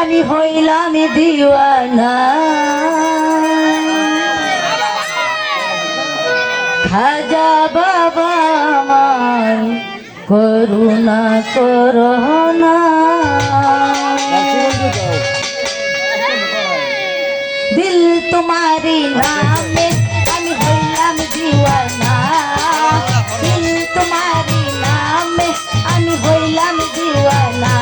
আমি হইলাম দিওয়ানা খাজা বাবা আমার করুণা করোনা দিল তোমারি নামে আমি হইলাম দিওয়ানা দিল তোমারি নামে আমি হইলাম দিওয়ানা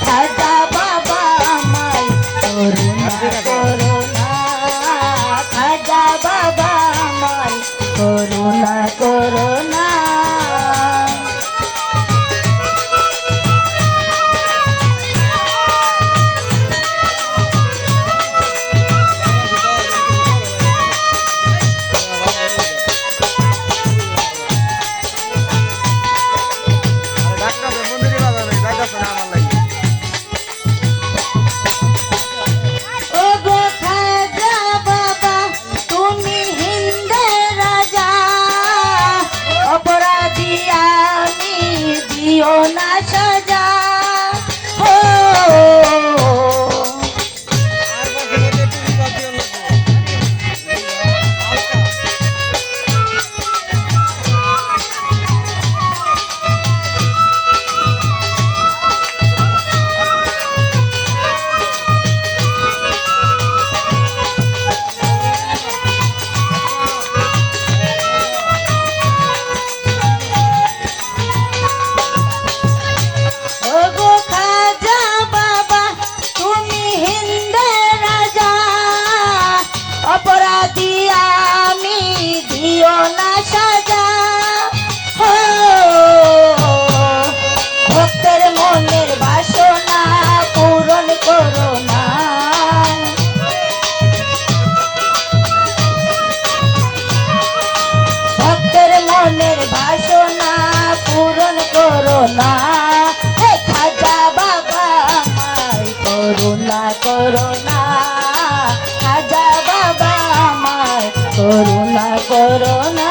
খাজা বাবা আমায় করুণা করোনা খাজা বাবা আমায় করুণা করোনা না সাজা ভক্তের মনের বাসনা পূরণ করো না ভক্তের মনের বাসনা পূরণ করো না খাজা বাবা আমায় করুণা করো না খাজা বাবা আমায় করুণা করো না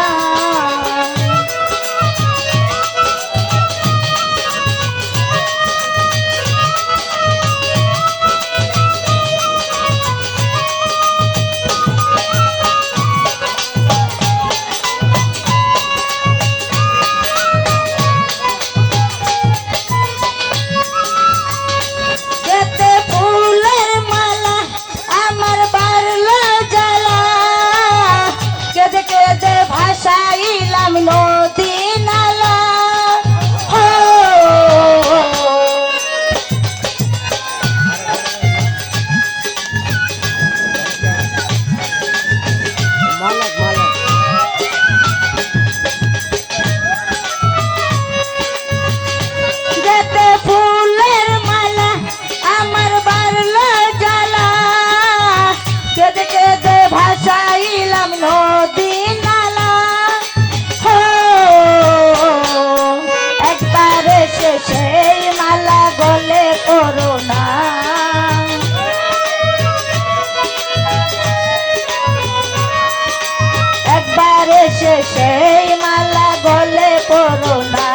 ভাসাইলাম নদী নালা যেতে ফুলের মালা আমার বারলো জ্বালা কেঁদে কেঁদে ভাসাইলাম নদী সেই মালা গলে করোনা একবার এসে সেই মালা গলে করোনা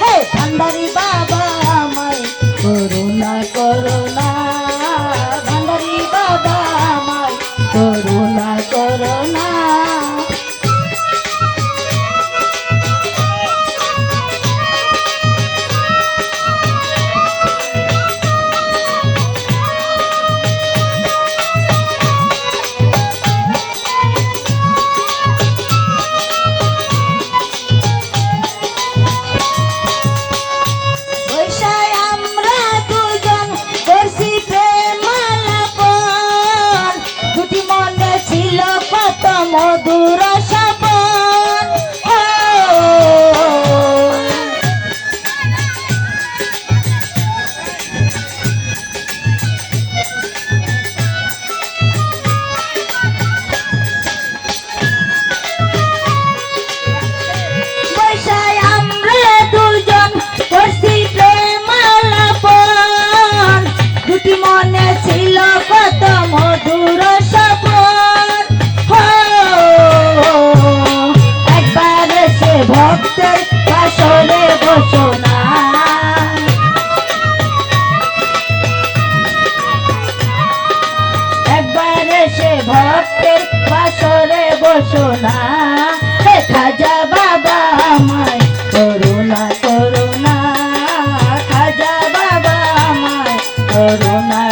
হে ভান্ডারি বাবা আমায় করুণা করোনা ভান্ডারি বাবা আমায় করুণা করোনা আমরা দুজন সোনা হে খাজা বাবা আমায় করুণা করুণা খাজা বাবা আমায় করুণা